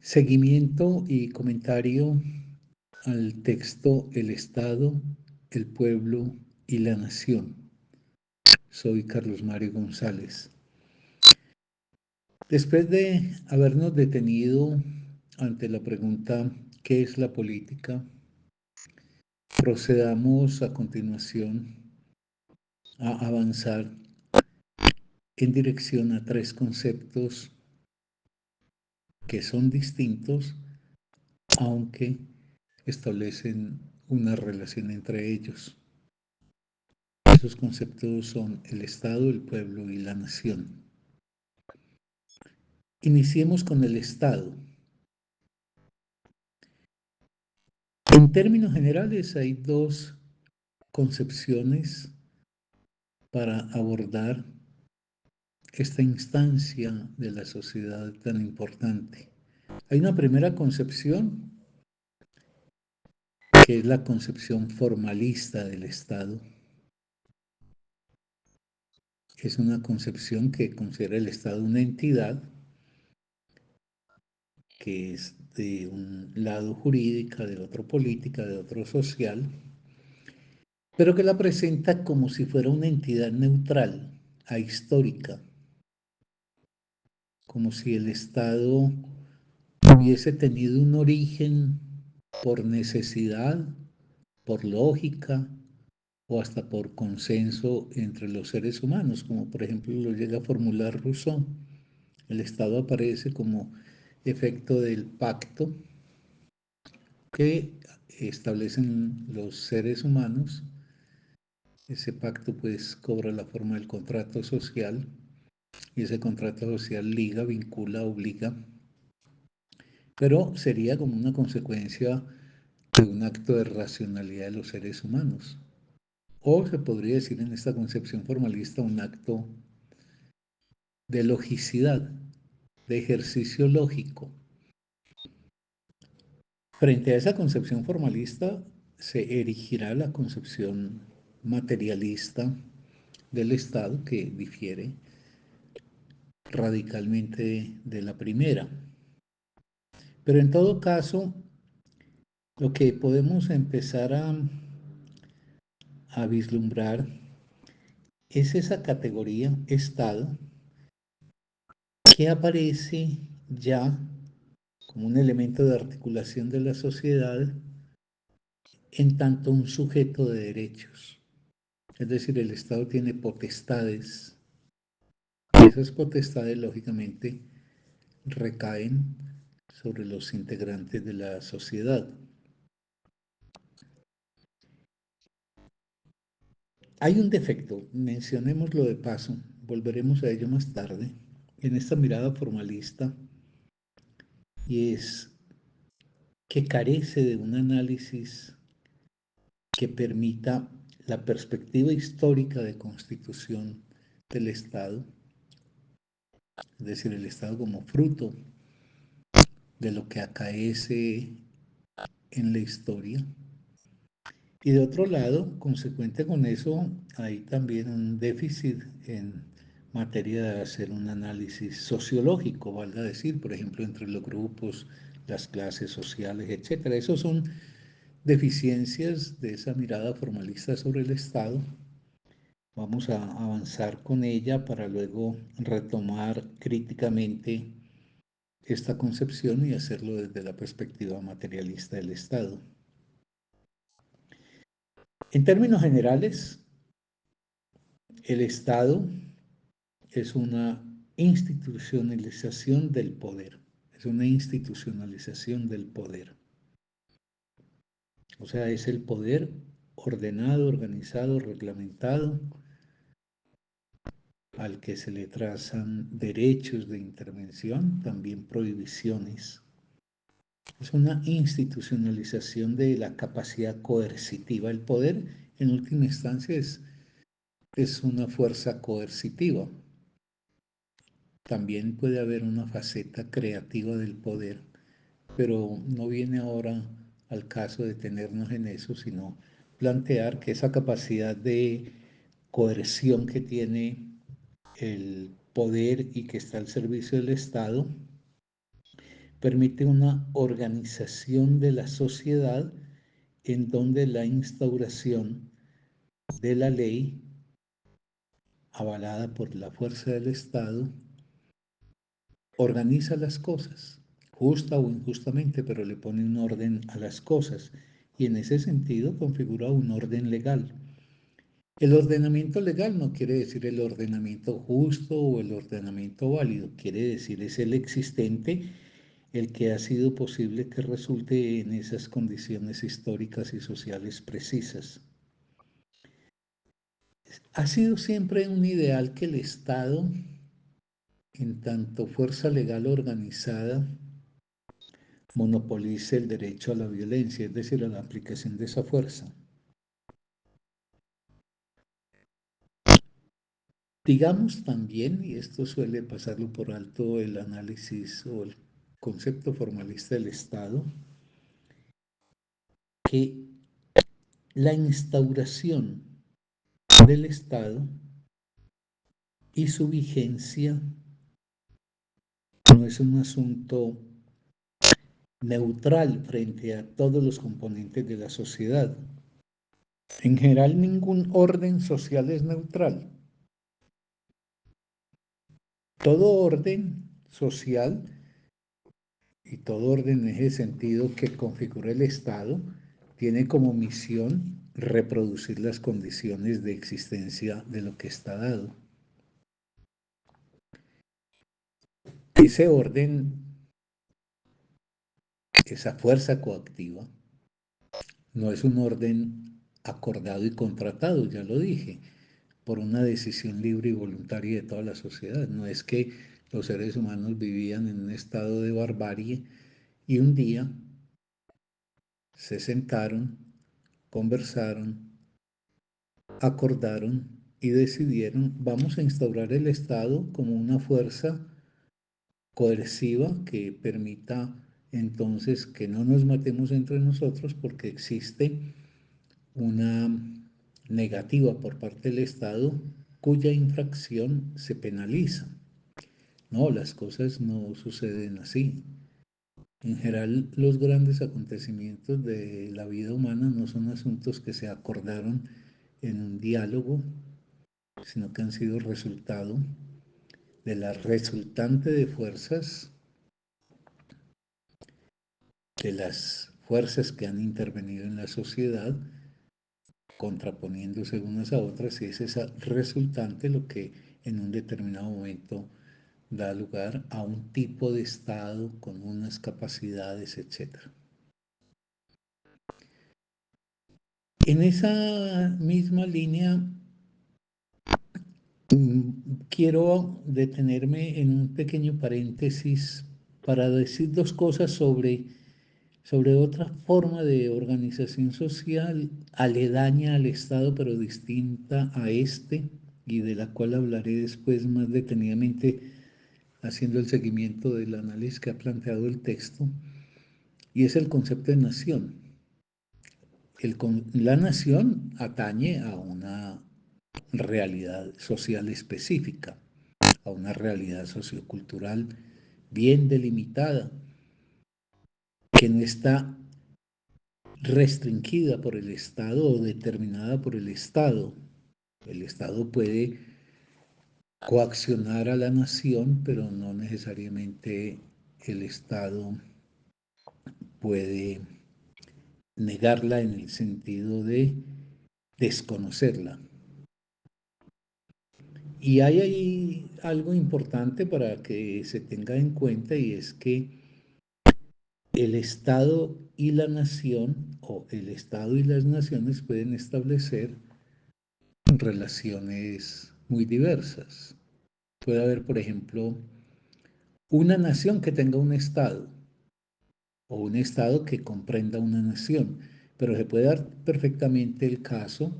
Seguimiento y comentario al texto El Estado, el Pueblo y la Nación. Soy Carlos Mario González. Después de habernos detenido ante la pregunta ¿qué es la política?, procedamos a continuación a avanzar en dirección a tres conceptos que son distintos, aunque establecen una relación entre ellos. Esos conceptos son el Estado, el pueblo y la nación. Iniciemos con el Estado. En términos generales hay dos concepciones para abordar esta instancia de la sociedad tan importante. Hay una primera concepción que es la concepción formalista del Estado. Es una concepción que considera el Estado una entidad que es de un lado jurídica, de otro política, de otro social, pero que la presenta como si fuera una entidad neutral, ahistórica, como si el Estado hubiese tenido un origen por necesidad, por lógica o hasta por consenso entre los seres humanos, como por ejemplo lo llega a formular Rousseau. El Estado aparece como efecto del pacto que establecen los seres humanos. Ese pacto pues cobra la forma del contrato social y ese contrato social liga, vincula, obliga, pero sería como una consecuencia de un acto de racionalidad de los seres humanos. O se podría decir en esta concepción formalista un acto de logicidad, de ejercicio lógico. Frente a esa concepción formalista se erigirá la concepción materialista del Estado, que difiere radicalmente de la primera. Pero en todo caso, lo que podemos empezar a vislumbrar es esa categoría Estado que aparece ya como un elemento de articulación de la sociedad en tanto un sujeto de derechos. Es decir, el Estado tiene potestades y esas potestades lógicamente recaen sobre los integrantes de la sociedad. Hay un defecto, mencionémoslo de paso, volveremos a ello más tarde, en esta mirada formalista, y es que carece de un análisis que permita la perspectiva histórica de constitución del Estado, es decir, el Estado como fruto de lo que acaece en la historia. Y de otro lado, consecuente con eso, hay también un déficit en materia de hacer un análisis sociológico, valga decir, por ejemplo, entre los grupos, las clases sociales, etcétera. Esos son deficiencias de esa mirada formalista sobre el Estado. Vamos a avanzar con ella para luego retomar críticamente esta concepción y hacerlo desde la perspectiva materialista del Estado. En términos generales, el Estado es una institucionalización del poder, es una institucionalización del poder. O sea, es el poder ordenado, organizado, reglamentado, al que se le trazan derechos de intervención, también prohibiciones. Es una institucionalización de la capacidad coercitiva. El poder, en última instancia, es una fuerza coercitiva. También puede haber una faceta creativa del poder, pero no viene ahora al caso de detenernos en eso, sino plantear que esa capacidad de coerción que tiene el poder y que está al servicio del Estado permite una organización de la sociedad en donde la instauración de la ley, avalada por la fuerza del Estado, organiza las cosas, justa o injustamente, pero le pone un orden a las cosas y en ese sentido configura un orden legal. El ordenamiento legal no quiere decir el ordenamiento justo o el ordenamiento válido, quiere decir es el existente, el que ha sido posible que resulte en esas condiciones históricas y sociales precisas. Ha sido siempre un ideal que el Estado, en tanto fuerza legal organizada, monopolice el derecho a la violencia, es decir, a la aplicación de esa fuerza. Digamos también, y esto suele pasarlo por alto el análisis o el concepto formalista del Estado, que la instauración del Estado y su vigencia no es un asunto neutral frente a todos los componentes de la sociedad. En general, ningún orden social es neutral. Todo orden social y todo orden en ese sentido que configura el Estado tiene como misión reproducir las condiciones de existencia de lo que está dado. Ese orden, esa fuerza coactiva, no es un orden acordado y contratado, ya lo dije, por una decisión libre y voluntaria de toda la sociedad. No es que los seres humanos vivían en un estado de barbarie y un día se sentaron, conversaron, acordaron y decidieron, vamos a instaurar el Estado como una fuerza coerciva que permita entonces que no nos matemos entre nosotros porque existe una negativa por parte del Estado cuya infracción se penaliza. No, las cosas no suceden así. En general, los grandes acontecimientos de la vida humana no son asuntos que se acordaron en un diálogo, sino que han sido resultado de la resultante de fuerzas, de las fuerzas que han intervenido en la sociedad, contraponiéndose unas a otras, y es esa resultante lo que en un determinado momento da lugar a un tipo de Estado con unas capacidades, etc. En esa misma línea, quiero detenerme en un pequeño paréntesis para decir dos cosas sobre otra forma de organización social aledaña al Estado, pero distinta a este, y de la cual hablaré después más detenidamente, haciendo el seguimiento del análisis que ha planteado el texto, y es el concepto de nación. La nación atañe a una realidad social específica, a una realidad sociocultural bien delimitada, que no está restringida por el Estado o determinada por el Estado. El Estado puede coaccionar a la nación, pero no necesariamente el Estado puede negarla en el sentido de desconocerla. Y hay ahí algo importante para que se tenga en cuenta y es que el Estado y la nación o el Estado y las naciones pueden establecer relaciones muy diversas. Puede haber, por ejemplo, una nación que tenga un Estado o un Estado que comprenda una nación, pero se puede dar perfectamente el caso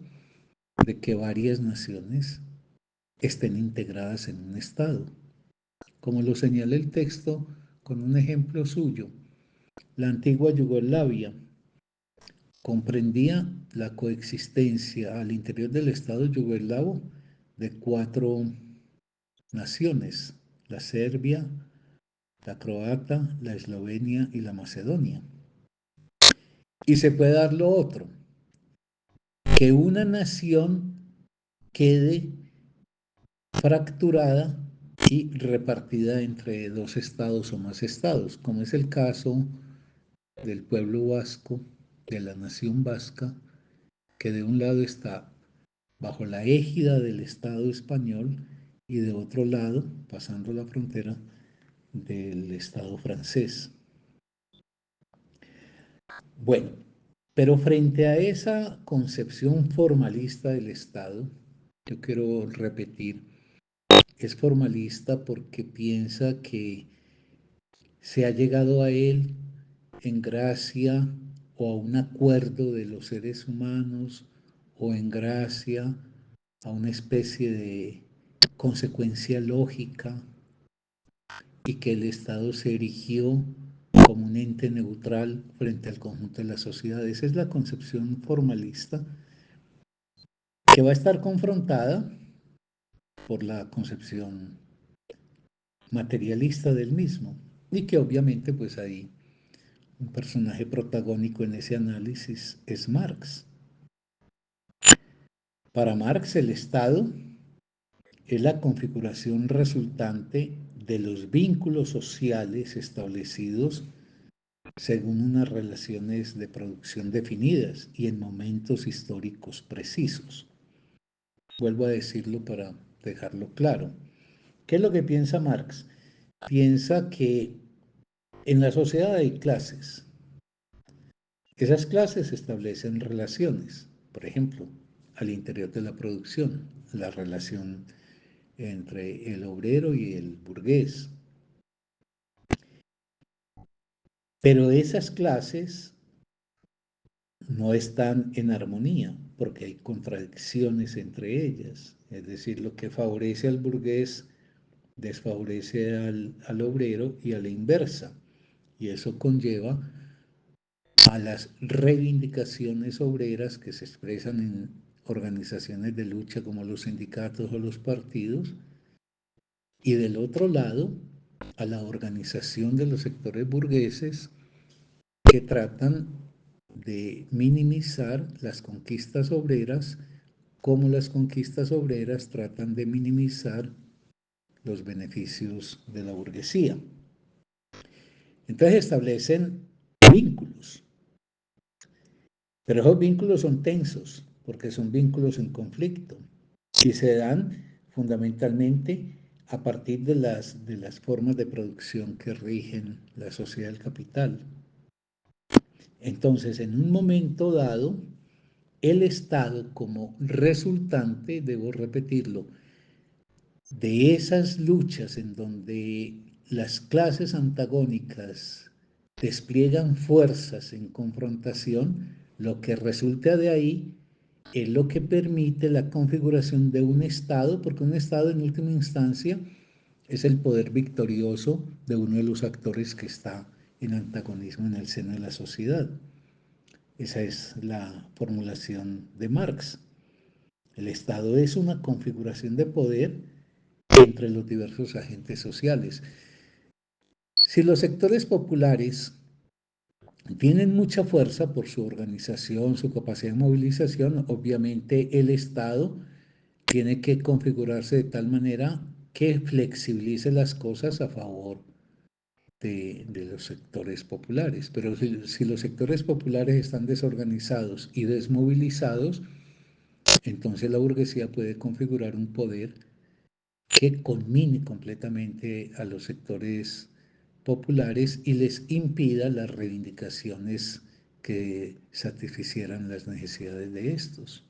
de que varias naciones estén integradas en un Estado. Como lo señala el texto con un ejemplo suyo, la antigua Yugoslavia comprendía la coexistencia al interior del Estado yugoslavo de cuatro naciones: la Serbia, la croata, la eslovenia y la macedonia. Y se puede dar lo otro, que una nación quede fracturada y repartida entre dos estados o más estados, como es el caso del pueblo vasco, de la nación vasca, que de un lado está bajo la égida del Estado español y de otro lado, pasando la frontera, del Estado francés. Bueno, pero frente a esa concepción formalista del Estado, yo quiero repetir, es formalista porque piensa que se ha llegado a él en gracia o a un acuerdo de los seres humanos o en gracia a una especie de consecuencia lógica y que el Estado se erigió como un ente neutral frente al conjunto de la sociedad. Esa es la concepción formalista que va a estar confrontada por la concepción materialista del mismo y que obviamente pues ahí un personaje protagónico en ese análisis es Marx. Para Marx el Estado es la configuración resultante de los vínculos sociales establecidos según unas relaciones de producción definidas y en momentos históricos precisos. Vuelvo a decirlo para dejarlo claro. ¿Qué es lo que piensa Marx? Piensa que en la sociedad hay clases. Esas clases establecen relaciones, por ejemplo, al interior de la producción, la relación entre el obrero y el burgués. Pero esas clases no están en armonía porque hay contradicciones entre ellas. Es decir, lo que favorece al burgués desfavorece al obrero y a la inversa. Y eso conlleva a las reivindicaciones obreras que se expresan en organizaciones de lucha como los sindicatos o los partidos, y del otro lado a la organización de los sectores burgueses que tratan de minimizar las conquistas obreras, como las conquistas obreras tratan de minimizar los beneficios de la burguesía. Entonces establecen vínculos, pero esos vínculos son tensos, porque son vínculos en conflicto, y se dan fundamentalmente a partir de las formas de producción que rigen la sociedad del capital. Entonces, en un momento dado, el Estado como resultante, debo repetirlo, de esas luchas en donde las clases antagónicas despliegan fuerzas en confrontación, lo que resulta de ahí es lo que permite la configuración de un Estado, porque un Estado en última instancia es el poder victorioso de uno de los actores que está en antagonismo en el seno de la sociedad. Esa es la formulación de Marx. El Estado es una configuración de poder entre los diversos agentes sociales. Si los sectores populares tienen mucha fuerza por su organización, su capacidad de movilización, obviamente el Estado tiene que configurarse de tal manera que flexibilice las cosas a favor de los sectores populares. Pero si los sectores populares están desorganizados y desmovilizados, entonces la burguesía puede configurar un poder que conmine completamente a los sectores populares y les impida las reivindicaciones que satisficieran las necesidades de estos.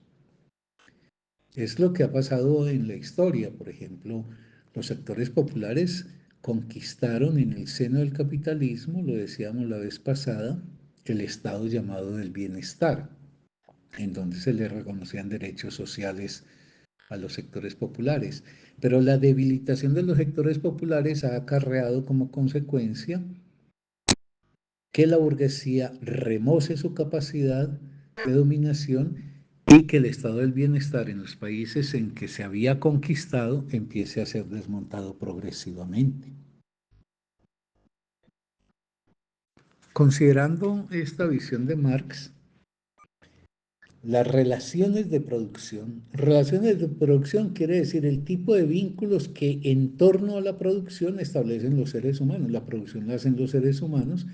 Es lo que ha pasado en la historia. Por ejemplo, los sectores populares conquistaron en el seno del capitalismo, lo decíamos la vez pasada, el estado llamado del bienestar, en donde se les reconocían derechos sociales a los sectores populares. Pero la debilitación de los sectores populares ha acarreado como consecuencia que la burguesía remoce su capacidad de dominación y que el estado del bienestar en los países en que se había conquistado empiece a ser desmontado progresivamente. Considerando esta visión de Marx, las relaciones de producción quiere decir el tipo de vínculos que en torno a la producción establecen los seres humanos. La producción la hacen los seres humanos,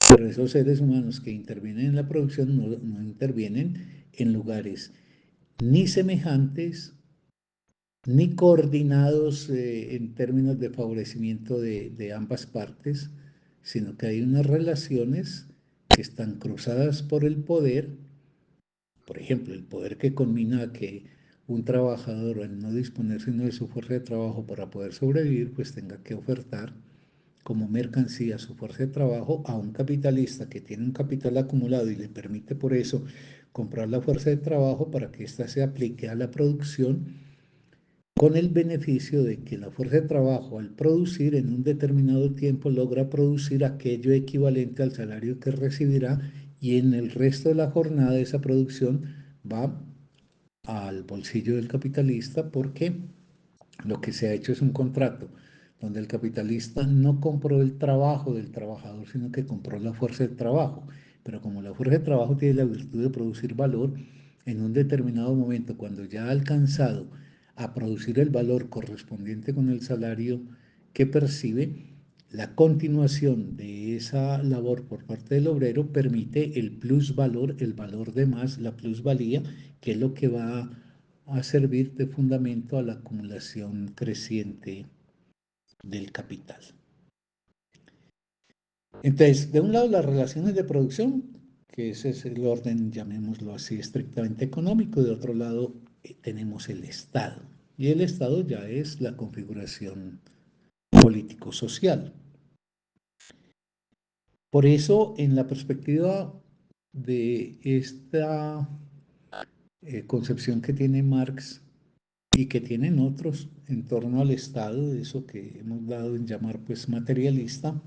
pero esos seres humanos que intervienen en la producción no intervienen en lugares ni semejantes, ni coordinados en términos de favorecimiento de ambas partes, sino que hay unas relaciones que están cruzadas por el poder. Por ejemplo, el poder que combina a que un trabajador, al no disponer sino de su fuerza de trabajo para poder sobrevivir, pues tenga que ofertar como mercancía su fuerza de trabajo a un capitalista que tiene un capital acumulado y le permite por eso comprar la fuerza de trabajo para que ésta se aplique a la producción, con el beneficio de que la fuerza de trabajo, al producir en un determinado tiempo, logra producir aquello equivalente al salario que recibirá, y en el resto de la jornada de esa producción va al bolsillo del capitalista, porque lo que se ha hecho es un contrato donde el capitalista no compró el trabajo del trabajador, sino que compró la fuerza de trabajo. Pero como la fuerza de trabajo tiene la virtud de producir valor, en un determinado momento, cuando ya ha alcanzado a producir el valor correspondiente con el salario que percibe, la continuación de esa labor por parte del obrero permite el plusvalor, el valor de más, la plusvalía, que es lo que va a servir de fundamento a la acumulación creciente del capital. Entonces, de un lado las relaciones de producción, que ese es el orden, llamémoslo así, estrictamente económico; de otro lado tenemos el Estado, y el Estado ya es la configuración político-social. Por eso, en la perspectiva de esta concepción que tiene Marx y que tienen otros en torno al Estado, de eso que hemos dado en llamar pues materialista,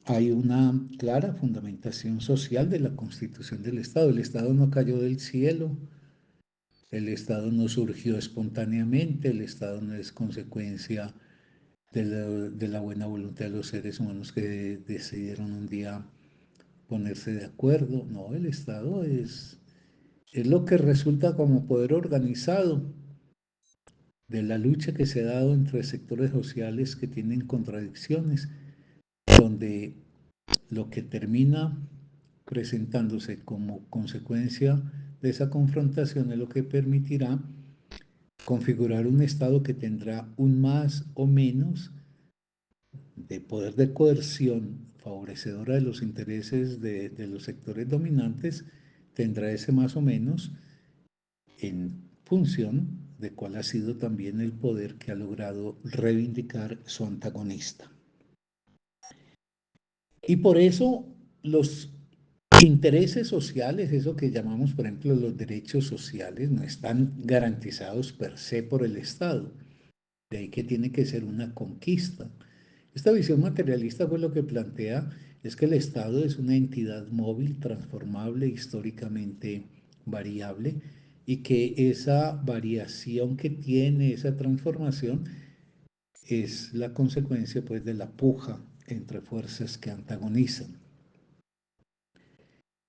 hay una clara fundamentación social de la constitución del Estado. El Estado no cayó del cielo, el Estado no surgió espontáneamente, el Estado no es consecuencia de la buena voluntad de los seres humanos que decidieron un día ponerse de acuerdo. No, el Estado es lo que resulta como poder organizado de la lucha que se ha dado entre sectores sociales que tienen contradicciones, donde lo que termina presentándose como consecuencia de esa confrontación es lo que permitirá configurar un Estado que tendrá un más o menos de poder de coerción favorecedora de los intereses de los sectores dominantes, tendrá ese más o menos en función de cuál ha sido también el poder que ha logrado reivindicar su antagonista. Y por eso los intereses sociales, eso que llamamos, por ejemplo, los derechos sociales, no están garantizados per se por el Estado. De ahí que tiene que ser una conquista. Esta visión materialista, pues, lo que plantea es que el Estado es una entidad móvil, transformable, históricamente variable, y que esa variación que tiene, esa transformación, es la consecuencia, pues, de la puja entre fuerzas que antagonizan.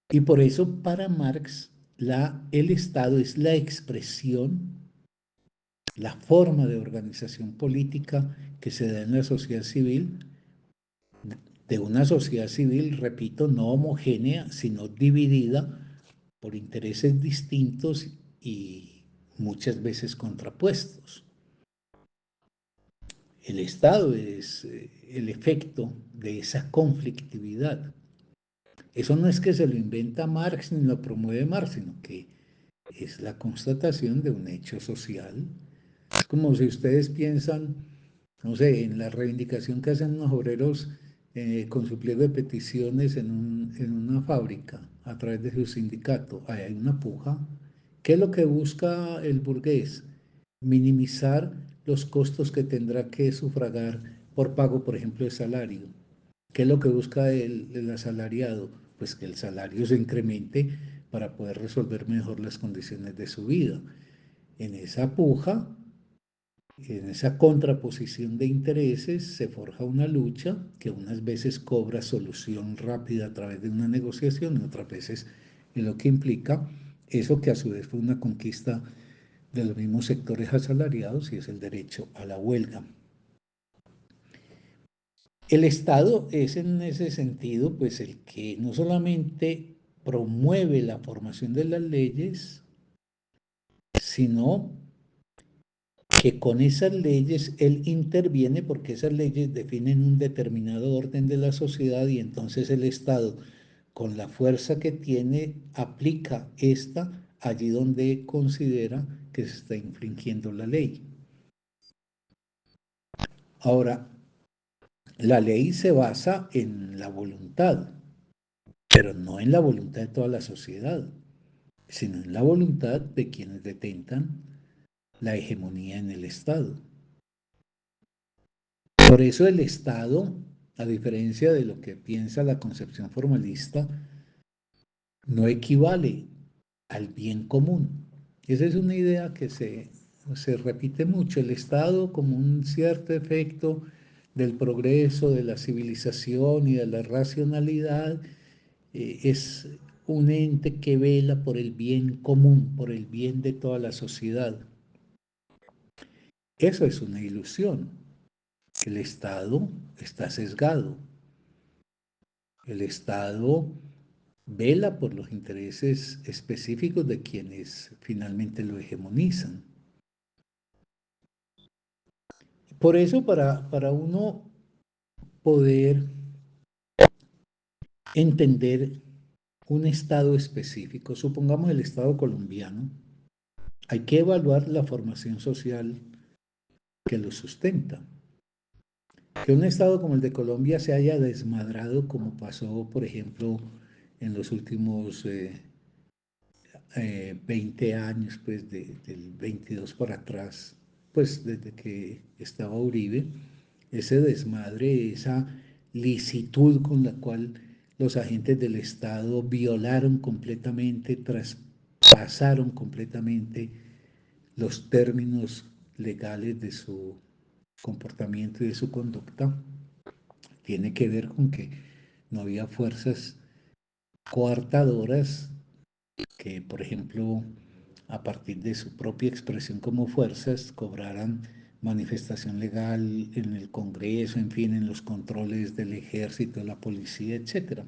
Y por eso para Marx el Estado es la expresión, la forma de organización política que se da en la sociedad civil, de una sociedad civil, repito, no homogénea, sino dividida por intereses distintos y muchas veces contrapuestos. El Estado es el efecto de esa conflictividad. Eso no es que se lo inventa Marx ni lo promueve Marx, sino que es la constatación de un hecho social. Es como si ustedes piensan, no sé, en la reivindicación que hacen los obreros con su pliego de peticiones en una fábrica a través de su sindicato. Ahí hay una puja. ¿Qué es lo que busca el burgués? Minimizar los costos que tendrá que sufragar por pago, por ejemplo, de salario. ¿Qué es lo que busca el asalariado? Pues que el salario se incremente para poder resolver mejor las condiciones de su vida. En esa puja En esa contraposición de intereses se forja una lucha que unas veces cobra solución rápida a través de una negociación y otras veces en lo que implica eso que a su vez fue una conquista de los mismos sectores asalariados y es el derecho a la huelga. El Estado es en ese sentido pues el que no solamente promueve la formación de las leyes, sino que con esas leyes él interviene porque esas leyes definen un determinado orden de la sociedad y entonces el Estado, con la fuerza que tiene, aplica esta allí donde considera que se está infringiendo la ley. Ahora, la ley se basa en la voluntad, pero no en la voluntad de toda la sociedad, sino en la voluntad de quienes detentan la hegemonía en el Estado. Por eso el Estado, a diferencia de lo que piensa la concepción formalista, no equivale al bien común. Esa es una idea que se repite mucho. El Estado como un cierto efecto del progreso, de la civilización y de la racionalidad, es un ente que vela por el bien común, por el bien de toda la sociedad. Eso es una ilusión. El Estado está sesgado. El Estado vela por los intereses específicos de quienes finalmente lo hegemonizan. Por eso, para uno poder entender un Estado específico, supongamos el Estado colombiano, hay que evaluar la formación social que lo sustenta. Que un Estado como el de Colombia se haya desmadrado como pasó, por ejemplo, en los últimos 20 años, pues del 22 para atrás, pues desde que estaba Uribe, ese desmadre, esa licitud con la cual los agentes del Estado violaron completamente, traspasaron completamente los términos legales de su comportamiento y de su conducta, tiene que ver con que no había fuerzas coartadoras que, por ejemplo, a partir de su propia expresión como fuerzas, cobraran manifestación legal en el Congreso, en fin, en los controles del ejército, la policía, etc.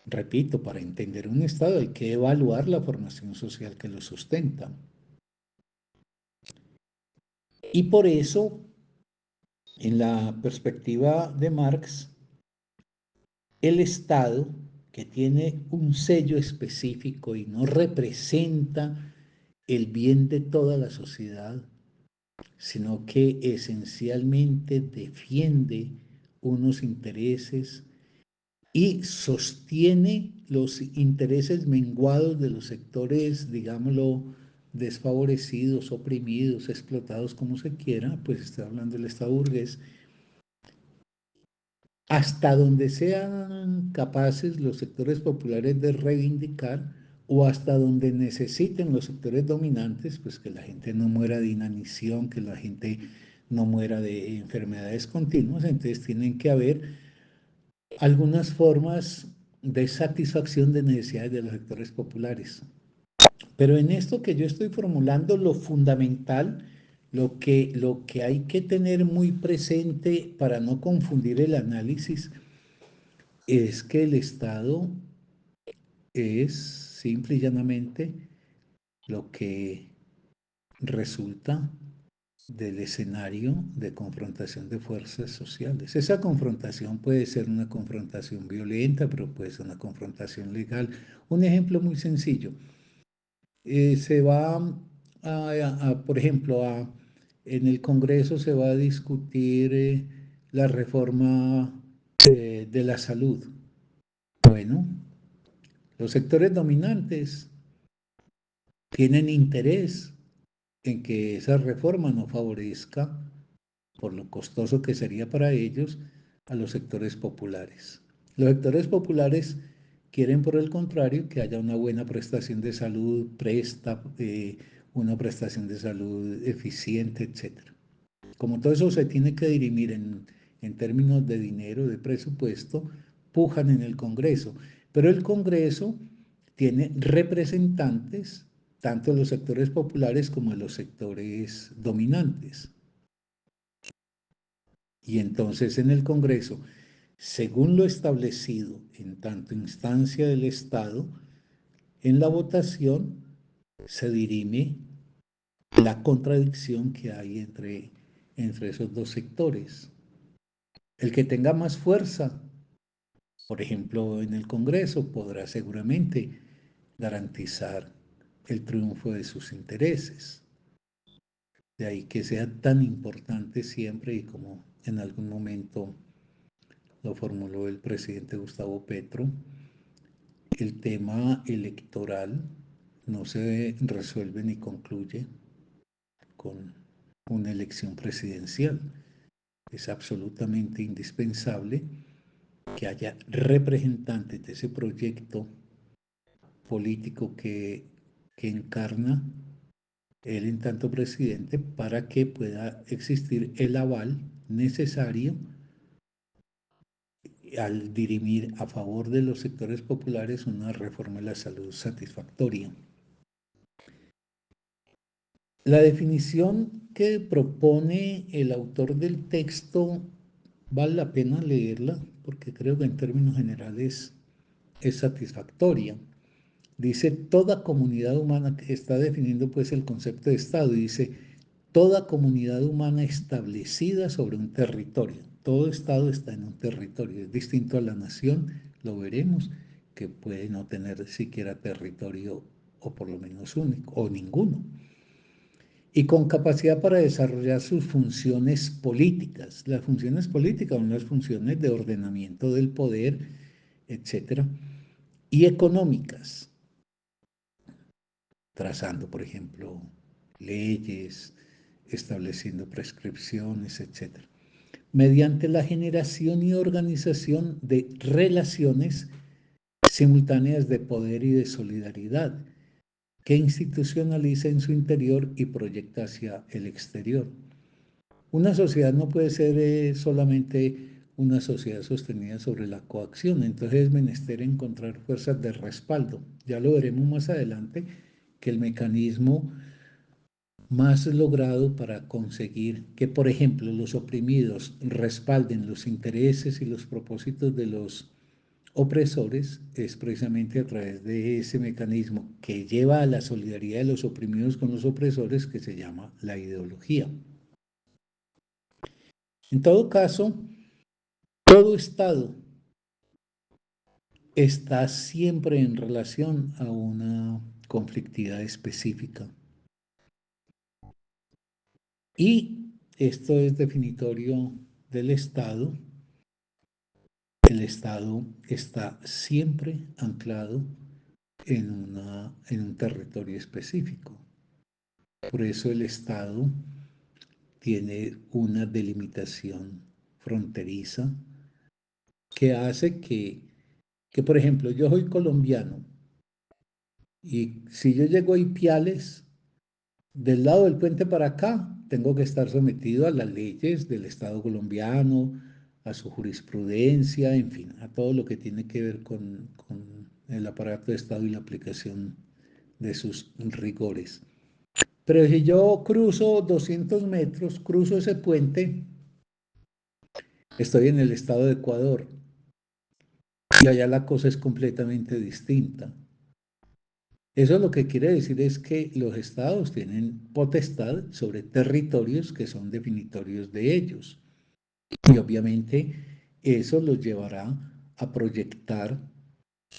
Repito, para entender un Estado hay que evaluar la formación social que lo sustenta. Y por eso, en la perspectiva de Marx, el Estado, que tiene un sello específico y no representa el bien de toda la sociedad, sino que esencialmente defiende unos intereses y sostiene los intereses menguados de los sectores, digámoslo, desfavorecidos, oprimidos, explotados, como se quiera, pues está hablando del Estado burgués, hasta donde sean capaces los sectores populares de reivindicar o hasta donde necesiten los sectores dominantes, pues que la gente no muera de inanición, que la gente no muera de enfermedades continuas, entonces tienen que haber algunas formas de satisfacción de necesidades de los sectores populares. Pero en esto que yo estoy formulando, lo fundamental, lo que hay que tener muy presente para no confundir el análisis, es que el Estado es simple y llanamente lo que resulta del escenario de confrontación de fuerzas sociales. Esa confrontación puede ser una confrontación violenta, pero puede ser una confrontación legal. Un ejemplo muy sencillo. Se va por ejemplo, en el Congreso se va a discutir la reforma de la salud. Bueno, los sectores dominantes tienen interés en que esa reforma no favorezca, por lo costoso que sería para ellos, a los sectores populares. Los sectores populares quieren, por el contrario, que haya una buena prestación de salud, una prestación de salud eficiente, etcétera. Como todo eso se tiene que dirimir en términos de dinero, de presupuesto, pujan en el Congreso. Pero el Congreso tiene representantes tanto de los sectores populares como de los sectores dominantes. Y entonces en el Congreso, según lo establecido en tanto instancia del Estado, en la votación se dirime la contradicción que hay entre esos dos sectores. El que tenga más fuerza, por ejemplo, en el Congreso, podrá seguramente garantizar el triunfo de sus intereses. De ahí que sea tan importante siempre, y como en algún momento lo formuló el presidente Gustavo Petro, el tema electoral no se resuelve ni concluye con una elección presidencial. Es absolutamente indispensable que haya representantes de ese proyecto político que encarna él en tanto presidente para que pueda existir el aval necesario al dirimir a favor de los sectores populares una reforma de la salud satisfactoria. La definición que propone el autor del texto vale la pena leerla porque creo que en términos generales es satisfactoria. Dice toda comunidad humana, que está definiendo pues el concepto de Estado, y dice toda comunidad humana establecida sobre un territorio. Todo Estado está en un territorio, es distinto a la nación, lo veremos, que puede no tener siquiera territorio o por lo menos único, o ninguno. Y con capacidad para desarrollar sus funciones políticas. Las funciones políticas son las funciones de ordenamiento del poder, etcétera, y económicas, trazando, por ejemplo, leyes, estableciendo prescripciones, etcétera, mediante la generación y organización de relaciones simultáneas de poder y de solidaridad, que institucionaliza en su interior y proyecta hacia el exterior. Una sociedad no puede ser solamente una sociedad sostenida sobre la coacción, entonces es menester encontrar fuerzas de respaldo. Ya lo veremos más adelante, que el mecanismo más logrado para conseguir que, por ejemplo, los oprimidos respalden los intereses y los propósitos de los opresores es precisamente a través de ese mecanismo que lleva a la solidaridad de los oprimidos con los opresores, que se llama la ideología. En todo caso, todo Estado está siempre en relación a una conflictividad específica. Y esto es definitorio del Estado. El Estado está siempre anclado en un territorio específico. Por eso el Estado tiene una delimitación fronteriza que hace que, por ejemplo, yo soy colombiano y si yo llego a Ipiales, del lado del puente para acá, tengo que estar sometido a las leyes del Estado colombiano, a su jurisprudencia, en fin, a todo lo que tiene que ver con el aparato de Estado y la aplicación de sus rigores. Pero si yo cruzo 200 metros, cruzo ese puente, estoy en el estado de Ecuador y allá la cosa es completamente distinta. Eso lo que quiere decir es que los estados tienen potestad sobre territorios que son definitorios de ellos. Y obviamente eso los llevará a proyectar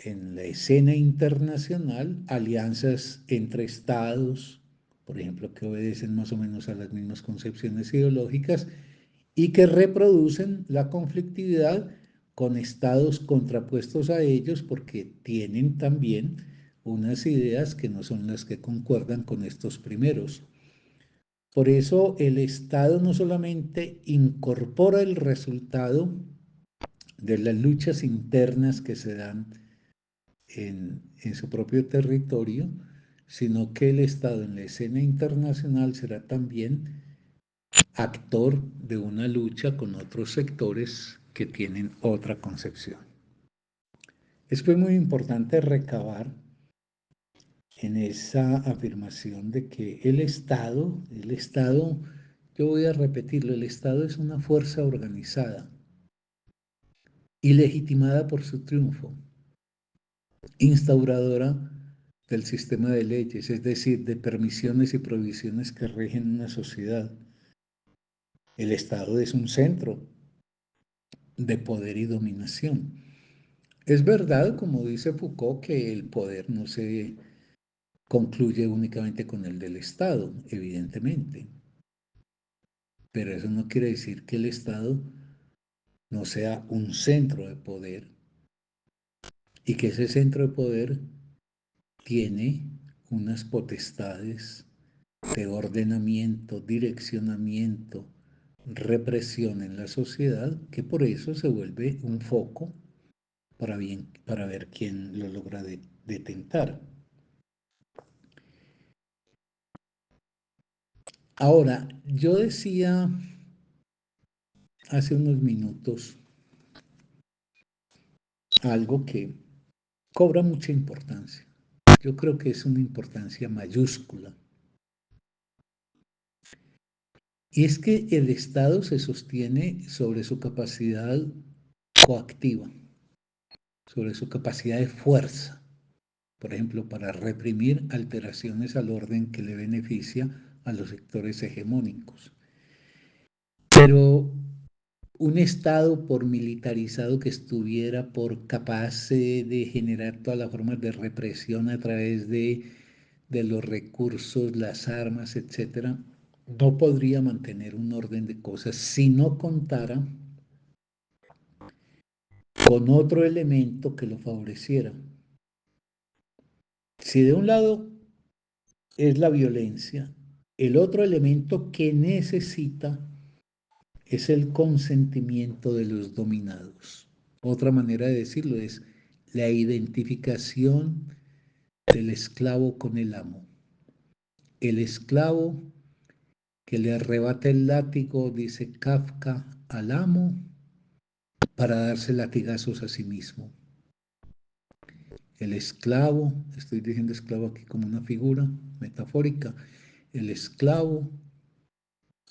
en la escena internacional alianzas entre estados, por ejemplo, que obedecen más o menos a las mismas concepciones ideológicas y que reproducen la conflictividad con estados contrapuestos a ellos porque tienen también unas ideas que no son las que concuerdan con estos primeros. Por eso el Estado no solamente incorpora el resultado de las luchas internas que se dan en su propio territorio, sino que el Estado en la escena internacional será también actor de una lucha con otros sectores que tienen otra concepción. Es pues muy importante recabar en esa afirmación de que el Estado, yo voy a repetirlo, el Estado es una fuerza organizada y legitimada por su triunfo, instauradora del sistema de leyes, es decir, de permisiones y prohibiciones que rigen una sociedad. El Estado es un centro de poder y dominación. Es verdad, como dice Foucault, que el poder no se concluye únicamente con el del Estado, evidentemente, pero eso no quiere decir que el Estado no sea un centro de poder y que ese centro de poder tiene unas potestades de ordenamiento, direccionamiento, represión en la sociedad, que por eso se vuelve un foco para ver quién lo logra detentar. Ahora, yo decía hace unos minutos algo que cobra mucha importancia. Yo creo que es una importancia mayúscula. Y es que el Estado se sostiene sobre su capacidad coactiva, sobre su capacidad de fuerza, por ejemplo, para reprimir alteraciones al orden que le beneficia a los sectores hegemónicos. Pero un Estado por militarizado que estuviera, por capaz de generar todas las formas de represión a través de los recursos, las armas, etcétera, no podría mantener un orden de cosas si no contara con otro elemento que lo favoreciera. Si de un lado es la violencia, el otro elemento que necesita es el consentimiento de los dominados. Otra manera de decirlo es la identificación del esclavo con el amo. El esclavo que le arrebata el látigo, dice Kafka, al amo para darse latigazos a sí mismo. El esclavo, estoy diciendo esclavo aquí como una figura metafórica, el esclavo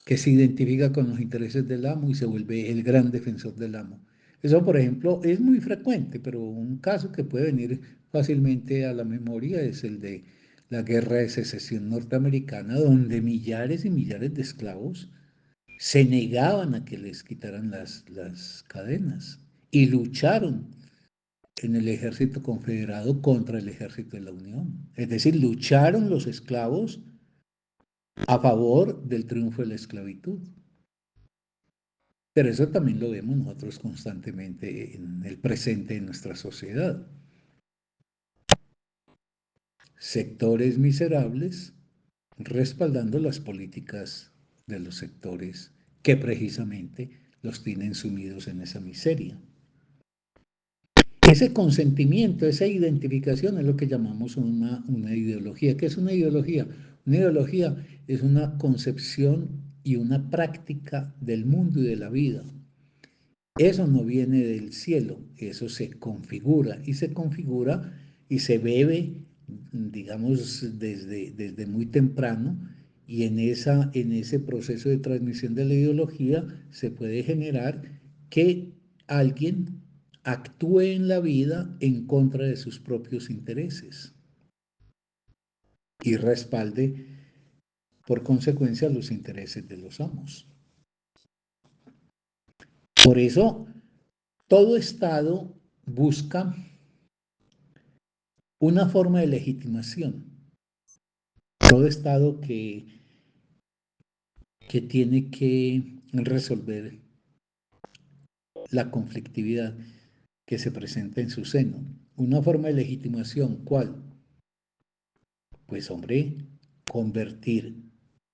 que se identifica con los intereses del amo y se vuelve el gran defensor del amo. Eso, por ejemplo, es muy frecuente, pero un caso que puede venir fácilmente a la memoria es el de la Guerra de Secesión norteamericana, donde millares y millares de esclavos se negaban a que les quitaran las cadenas y lucharon en el ejército confederado contra el ejército de la Unión. Es decir, lucharon los esclavos a favor del triunfo de la esclavitud. Pero eso también lo vemos nosotros constantemente en el presente de nuestra sociedad. Sectores miserables respaldando las políticas de los sectores que precisamente los tienen sumidos en esa miseria. Ese consentimiento, esa identificación es lo que llamamos una ideología. ¿Qué es una ideología? Una ideología es una concepción y una práctica del mundo y de la vida. Eso no viene del cielo, eso se configura y se bebe, digamos, desde muy temprano y en ese proceso de transmisión de la ideología se puede generar que alguien actúe en la vida en contra de sus propios intereses y respalde por consecuencia los intereses de los amos. Por eso, todo Estado busca una forma de legitimación. Todo Estado que tiene que resolver la conflictividad que se presenta en su seno. Una forma de legitimación, ¿cuál? Pues hombre, convertir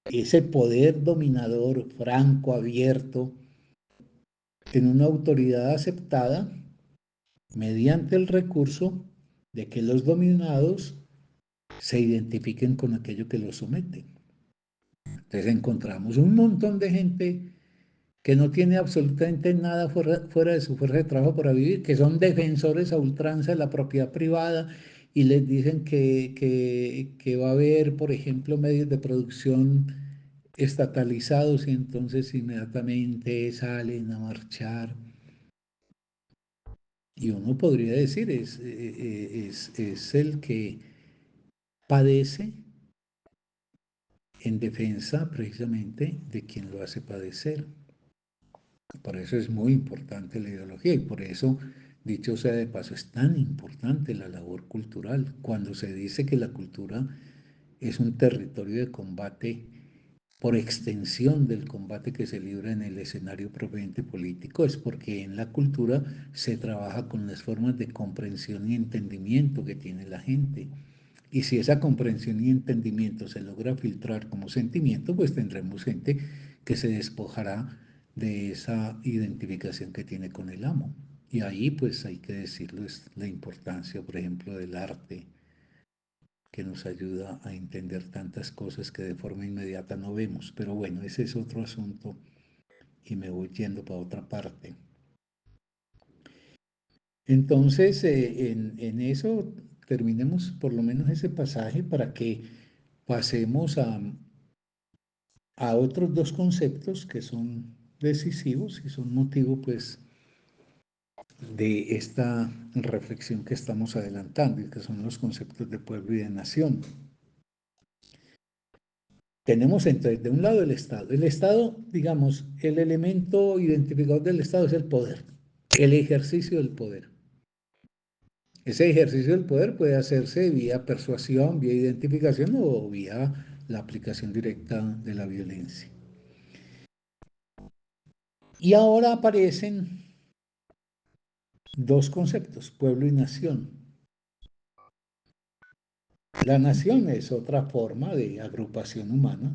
ese poder dominador franco, abierto, en una autoridad aceptada mediante el recurso de que los dominados se identifiquen con aquello que los somete. Entonces encontramos un montón de gente que no tiene absolutamente nada fuera de su fuerza de trabajo para vivir, que son defensores a ultranza de la propiedad privada y les dicen que va a haber, por ejemplo, medios de producción estatalizados y entonces inmediatamente salen a marchar. Y uno podría decir, es el que padece en defensa precisamente de quien lo hace padecer. Por eso es muy importante la ideología y por eso, dicho sea de paso, es tan importante la labor cultural. Cuando se dice que la cultura es un territorio de combate por extensión del combate que se libra en el escenario propiamente político, es porque en la cultura se trabaja con las formas de comprensión y entendimiento que tiene la gente. Y si esa comprensión y entendimiento se logra filtrar como sentimiento, pues tendremos gente que se despojará de esa identificación que tiene con el amo. Y ahí pues hay que decirlo, es la importancia, por ejemplo, del arte, que nos ayuda a entender tantas cosas que de forma inmediata no vemos. Pero bueno, ese es otro asunto y me voy yendo para otra parte. Entonces, en eso terminemos por lo menos ese pasaje para que pasemos a otros dos conceptos que son decisivos y son motivo pues de esta reflexión que estamos adelantando y que son los conceptos de pueblo y de nación. Tenemos entonces de un lado el Estado. El Estado, digamos, el elemento identificador del Estado es el poder, el ejercicio del poder. Ese ejercicio del poder puede hacerse vía persuasión, vía identificación o vía la aplicación directa de la violencia. Y ahora aparecen dos conceptos, pueblo y nación. La nación es otra forma de agrupación humana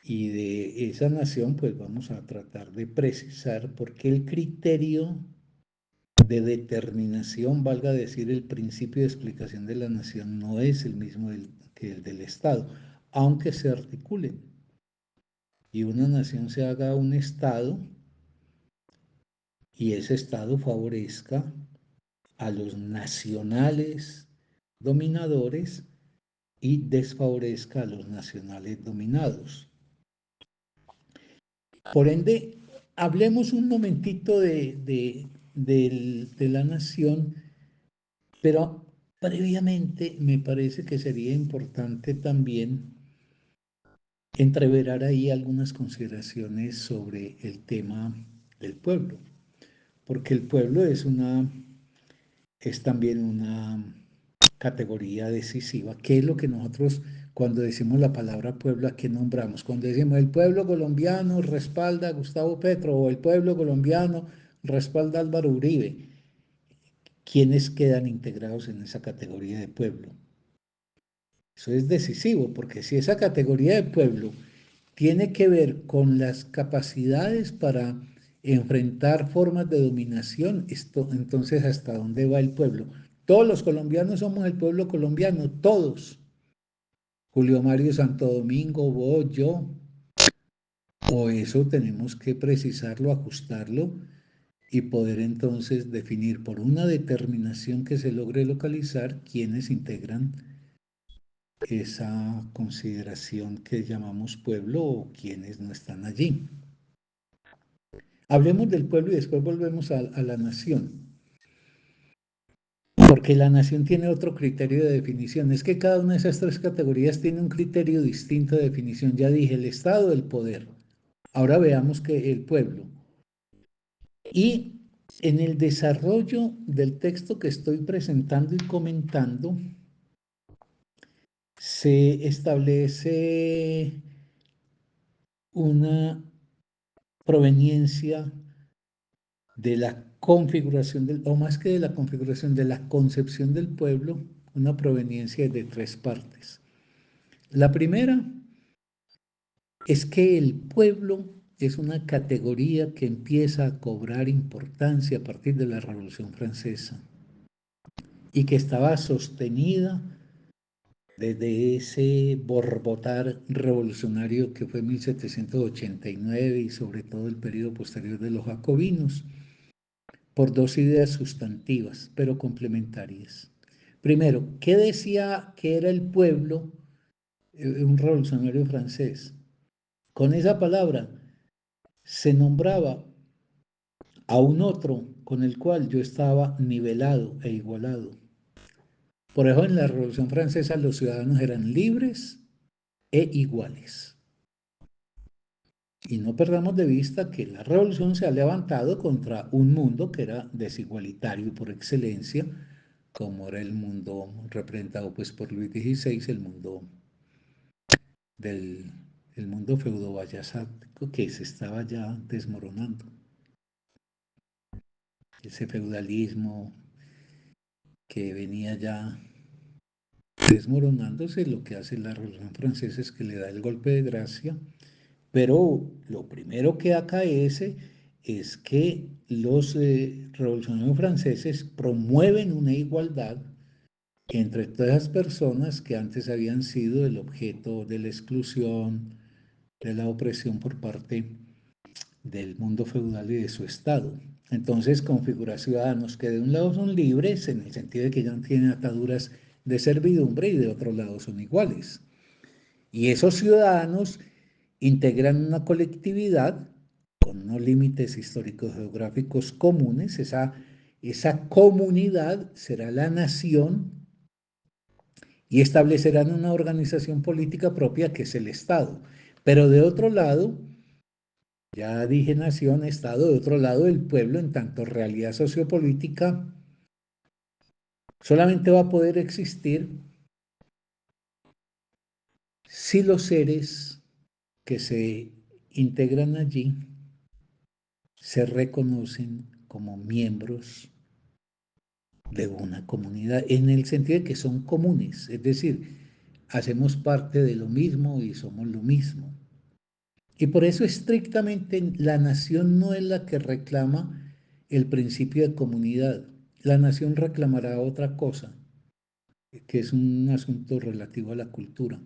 y de esa nación pues vamos a tratar de precisar por qué el criterio de determinación, valga decir, el principio de explicación de la nación no es el mismo que el del Estado, aunque se articulen y una nación se haga un Estado y ese Estado favorezca a los nacionales dominadores y desfavorezca a los nacionales dominados. Por ende, hablemos un momentito de la nación, pero previamente me parece que sería importante también entreverar ahí algunas consideraciones sobre el tema del pueblo, porque el pueblo es también una categoría decisiva. ¿Qué es lo que nosotros, cuando decimos la palabra pueblo, a qué nombramos? Cuando decimos el pueblo colombiano respalda a Gustavo Petro o el pueblo colombiano respalda a Álvaro Uribe, ¿quiénes quedan integrados en esa categoría de pueblo? Eso es decisivo, porque si esa categoría de pueblo tiene que ver con las capacidades para enfrentar formas de dominación, esto, entonces, ¿hasta dónde va el pueblo? Todos los colombianos somos el pueblo colombiano, todos. Julio Mario Santo Domingo, vos, yo. O eso tenemos que precisarlo, ajustarlo y poder entonces definir por una determinación que se logre localizar quiénes integran esa consideración que llamamos pueblo o quienes no están allí. Hablemos del pueblo y después volvemos a la nación, porque la nación tiene otro criterio de definición. Es que cada una de esas tres categorías tiene un criterio distinto de definición. Ya dije, el Estado, el poder. Ahora veamos que el pueblo. Y en el desarrollo del texto que estoy presentando y comentando, se establece una proveniencia de la configuración o más que de la configuración, de la concepción del pueblo, una proveniencia de tres partes. La primera es que el pueblo es una categoría que empieza a cobrar importancia a partir de la Revolución Francesa. y que estaba sostenida desde ese borbotar revolucionario que fue 1789 y sobre todo el periodo posterior de los jacobinos, por dos ideas sustantivas, pero complementarias. Primero, ¿qué decía que era el pueblo, un revolucionario francés? Con esa palabra se nombraba a un otro con el cual yo estaba nivelado e igualado. Por eso en la Revolución Francesa los ciudadanos eran libres e iguales. Y no perdamos de vista que la revolución se ha levantado contra un mundo que era desigualitario por excelencia, como era el mundo representado pues por Luis XVI, el mundo del el mundo feudo-vallasático que se estaba ya desmoronando. Ese feudalismo que venía ya desmoronándose, lo que hace la Revolución Francesa es que le da el golpe de gracia, pero lo primero que acaece es que los revolucionarios franceses promueven una igualdad entre todas las personas que antes habían sido el objeto de la exclusión, de la opresión por parte del mundo feudal y de su Estado. Entonces configura ciudadanos que de un lado son libres, en el sentido de que ya no tienen ataduras de servidumbre, y de otro lado son iguales. Y esos ciudadanos integran una colectividad con unos límites históricos geográficos comunes. Esa comunidad será la nación y establecerán una organización política propia que es el Estado. Pero de otro lado, ya dije nación, Estado, de otro lado el pueblo en tanto realidad sociopolítica solamente va a poder existir si los seres que se integran allí se reconocen como miembros de una comunidad, en el sentido de que son comunes, es decir, hacemos parte de lo mismo y somos lo mismo. Y por eso estrictamente la nación no es la que reclama el principio de comunidad. La nación reclamará otra cosa, que es un asunto relativo a la cultura.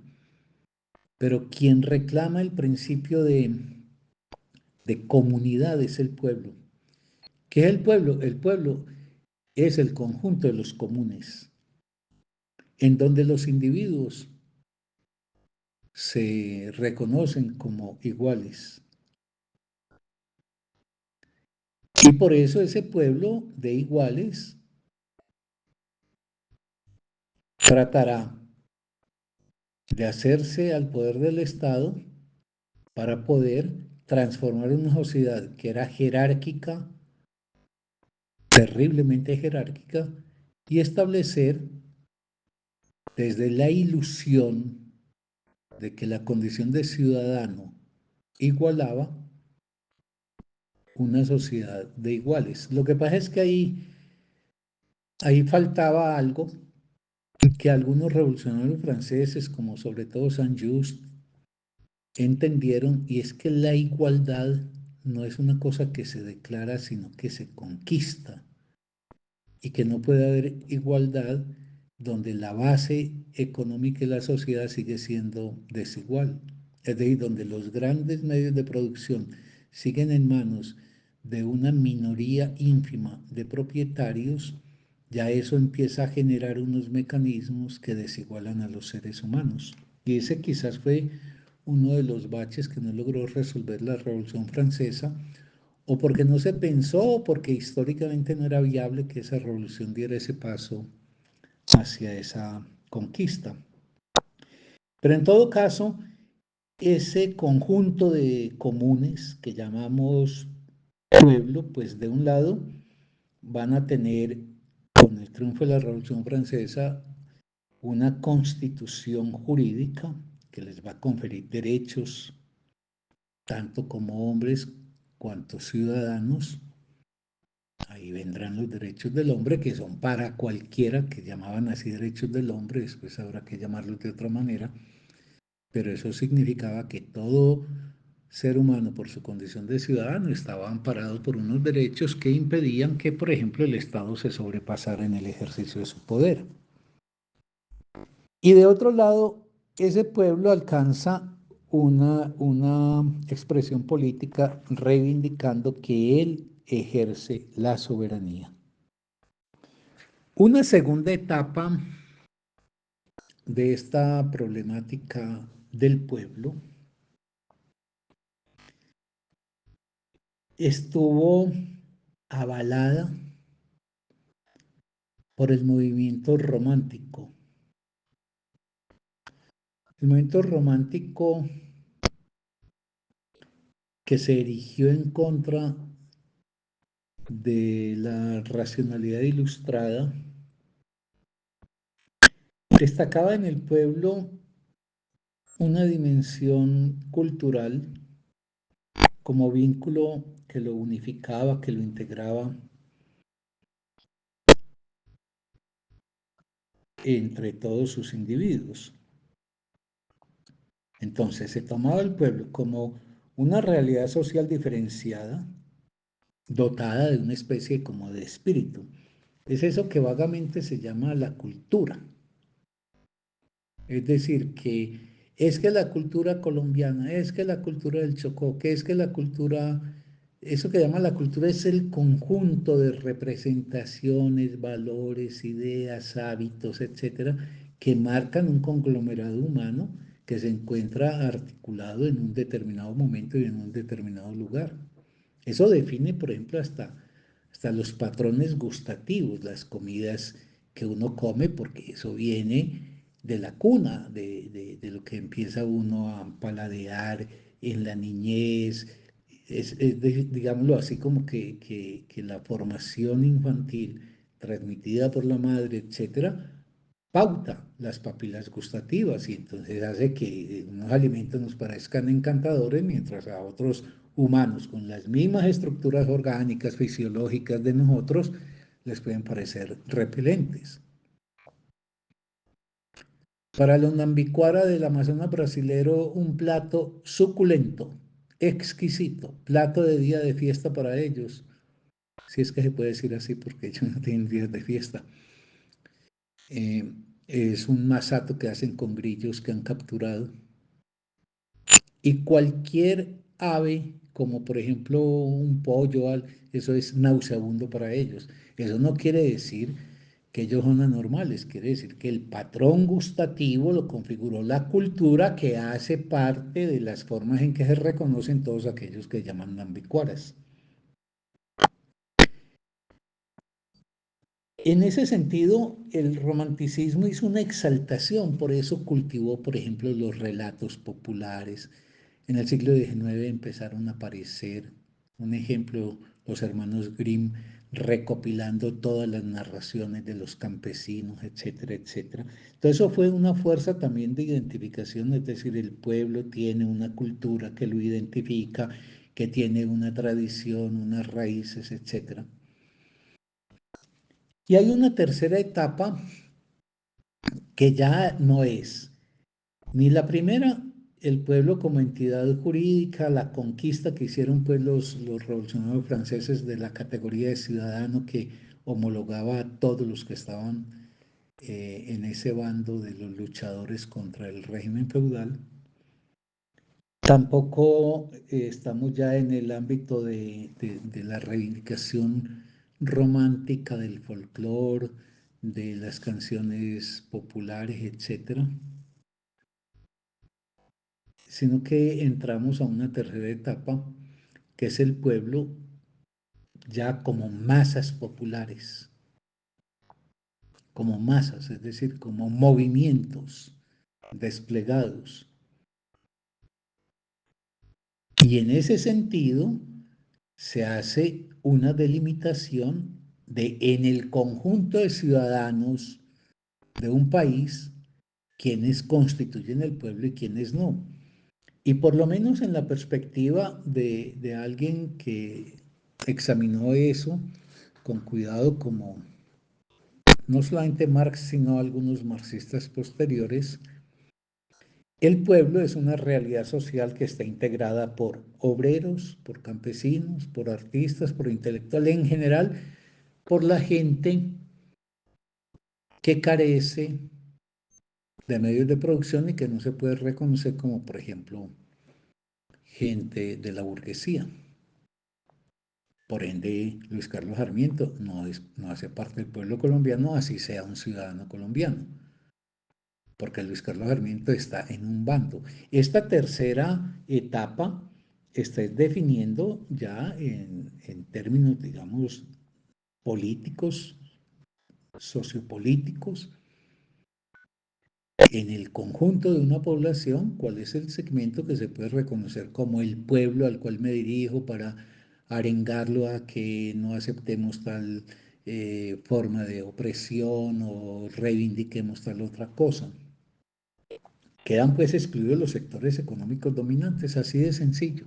Pero quien reclama el principio de comunidad es el pueblo. ¿Qué es el pueblo? El pueblo es el conjunto de los comunes, en donde los individuos se reconocen como iguales. Y por eso ese pueblo de iguales tratará de hacerse al poder del Estado para poder transformar una sociedad que era jerárquica, terriblemente jerárquica, y establecer desde la ilusión de que la condición de ciudadano igualaba una sociedad de iguales. Lo que pasa es que ahí faltaba algo que algunos revolucionarios franceses, como sobre todo Saint-Just, entendieron, y es que la igualdad no es una cosa que se declara, sino que se conquista, y que no puede haber igualdad donde la base económica de la sociedad sigue siendo desigual. Es decir, donde los grandes medios de producción siguen en manos de una minoría ínfima de propietarios, ya eso empieza a generar unos mecanismos que desigualan a los seres humanos. Y ese quizás fue uno de los baches que no logró resolver la Revolución Francesa, o porque no se pensó, o porque históricamente no era viable que esa revolución diera ese paso hacia esa conquista. Pero en todo caso, ese conjunto de comunes que llamamos pueblo, pues de un lado van a tener, con el triunfo de la Revolución Francesa, una constitución jurídica que les va a conferir derechos, tanto como hombres cuanto ciudadanos. Ahí vendrán los derechos del hombre, que son para cualquiera, que llamaban así derechos del hombre, después habrá que llamarlos de otra manera, pero eso significaba que todo ser humano por su condición de ciudadano estaba amparado por unos derechos que impedían que, por ejemplo, el Estado se sobrepasara en el ejercicio de su poder. Y de otro lado, ese pueblo alcanza una expresión política reivindicando que él ejerce la soberanía. Una segunda etapa de esta problemática del pueblo estuvo avalada por el movimiento romántico. El movimiento romántico que se erigió en contra de la racionalidad ilustrada destacaba en el pueblo una dimensión cultural como vínculo que lo unificaba, que lo integraba entre todos sus individuos. Entonces se tomaba el pueblo como una realidad social diferenciada, dotada de una especie como de espíritu. Es eso que vagamente se llama la cultura. Es decir, que es que la cultura colombiana, es que la cultura del Chocó, que es que la cultura, eso que llama la cultura es el conjunto de representaciones, valores, ideas, hábitos, etcétera, que marcan un conglomerado humano que se encuentra articulado en un determinado momento y en un determinado lugar. Eso define, por ejemplo, hasta los patrones gustativos, las comidas que uno come, porque eso viene de la cuna, de lo que empieza uno a paladear en la niñez. Digámoslo así, como que la formación infantil transmitida por la madre, etcétera, pauta las papilas gustativas y entonces hace que unos alimentos nos parezcan encantadores mientras a otros humanos con las mismas estructuras orgánicas, fisiológicas de nosotros, les pueden parecer repelentes. Para los nambicuara del Amazonas brasilero, un plato suculento, exquisito, plato de día de fiesta para ellos, si es que se puede decir así porque ellos no tienen días de fiesta. Es un masato que hacen con grillos que han capturado. Y cualquier ave, como por ejemplo un pollo, eso es nauseabundo para ellos. Eso no quiere decir que ellos son anormales, quiere decir que el patrón gustativo lo configuró la cultura que hace parte de las formas en que se reconocen todos aquellos que llaman nambicuaras. En ese sentido, el romanticismo hizo una exaltación, por eso cultivó, por ejemplo, los relatos populares. En el siglo XIX empezaron a aparecer, un ejemplo, los hermanos Grimm recopilando todas las narraciones de los campesinos, etcétera, etcétera. Entonces eso fue una fuerza también de identificación, es decir, el pueblo tiene una cultura que lo identifica, que tiene una tradición, unas raíces, etcétera. Y hay una tercera etapa que ya no es ni la primera, el pueblo como entidad jurídica, la conquista que hicieron pues los revolucionarios franceses de la categoría de ciudadano que homologaba a todos los que estaban en ese bando de los luchadores contra el régimen feudal. Tampoco estamos ya en el ámbito de la reivindicación romántica del folclore, de las canciones populares, etcétera, sino que entramos a una tercera etapa, que es el pueblo ya como masas populares, como masas, es decir, como movimientos desplegados. Y en ese sentido se hace una delimitación de en el conjunto de ciudadanos de un país, quienes constituyen el pueblo y quienes no. Y por lo menos en la perspectiva de alguien que examinó eso con cuidado, como no solamente Marx, sino algunos marxistas posteriores, El pueblo es una realidad social que está integrada por obreros, por campesinos, por artistas, por intelectuales, en general, por la gente que carece de medios de producción y que no se puede reconocer como, por ejemplo, gente de la burguesía. Por ende, Luis Carlos Sarmiento no hace parte del pueblo colombiano, así sea un ciudadano colombiano, porque Luis Carlos Sarmiento está en un bando. Esta tercera etapa está definiendo ya en términos, digamos, políticos, sociopolíticos, en el conjunto de una población, cuál es el segmento que se puede reconocer como el pueblo al cual me dirijo para arengarlo a que no aceptemos tal forma de opresión o reivindiquemos tal otra cosa. Quedan pues excluidos los sectores económicos dominantes, así de sencillo.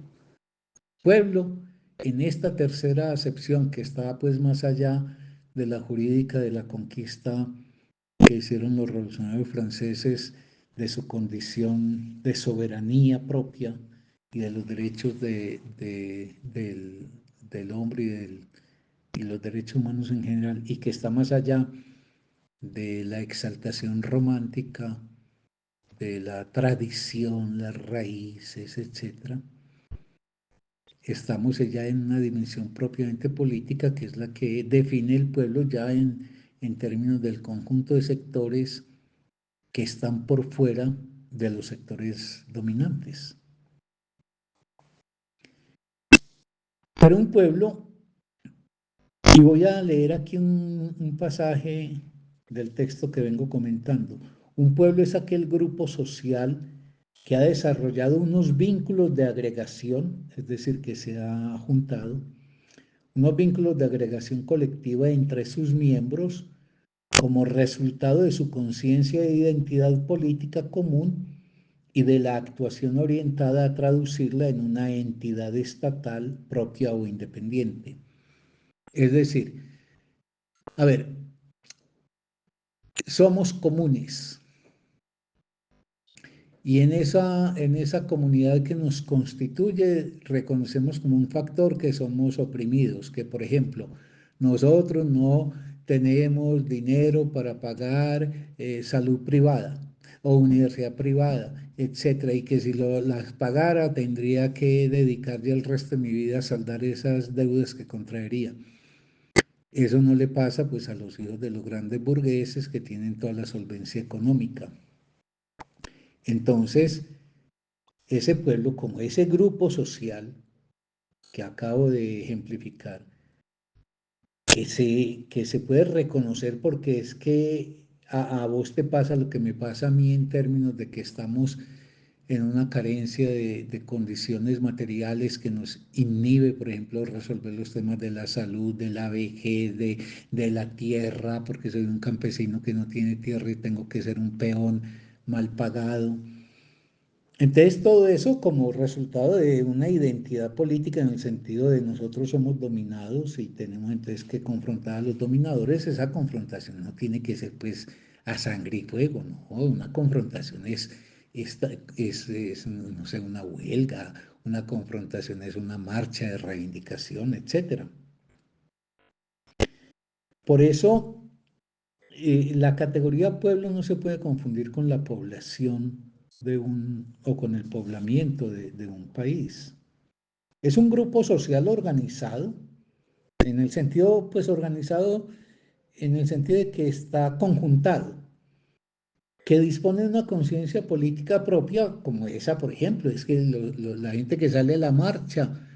Pueblo, en esta tercera acepción que está pues más allá de la jurídica de la conquista que hicieron los revolucionarios franceses, de su condición de soberanía propia y de los derechos del hombre y los derechos humanos en general, y que está más allá de la exaltación romántica, de la tradición, las raíces, etcétera. Estamos ya en una dimensión propiamente política, que es la que define el pueblo ya en términos del conjunto de sectores que están por fuera de los sectores dominantes. Para un pueblo, y voy a leer aquí un pasaje del texto que vengo comentando, un pueblo es aquel grupo social que ha desarrollado unos vínculos de agregación, es decir, que se ha juntado, unos vínculos de agregación colectiva entre sus miembros como resultado de su conciencia de identidad política común y de la actuación orientada a traducirla en una entidad estatal propia o independiente. Es decir, a ver, somos comunes y en esa comunidad que nos constituye reconocemos como un factor que somos oprimidos, que por ejemplo, nosotros no tenemos dinero para pagar salud privada o universidad privada, etcétera, y que si las pagara tendría que dedicar ya el resto de mi vida a saldar esas deudas que contraería. Eso no le pasa pues a los hijos de los grandes burgueses que tienen toda la solvencia económica. Entonces, ese pueblo, como ese grupo social que acabo de ejemplificar, que se puede reconocer porque es que a vos te pasa lo que me pasa a mí en términos de que estamos en una carencia de condiciones materiales que nos inhibe, por ejemplo, resolver los temas de la salud, de la vejez, de la tierra, porque soy un campesino que no tiene tierra y tengo que ser un peón mal pagado. Entonces, todo eso como resultado de una identidad política en el sentido de nosotros somos dominados y tenemos entonces que confrontar a los dominadores. Esa confrontación no tiene que ser pues a sangre y fuego, ¿no? Una confrontación es, no sé, una huelga, una confrontación es una marcha de reivindicación, etcétera. Por eso, la categoría pueblo no se puede confundir con la población o con el poblamiento de un país. Es un grupo social organizado, en el sentido, pues organizado, en el sentido de que está conjuntado, que dispone de una conciencia política propia, como esa, por ejemplo, es que la gente que sale a la marcha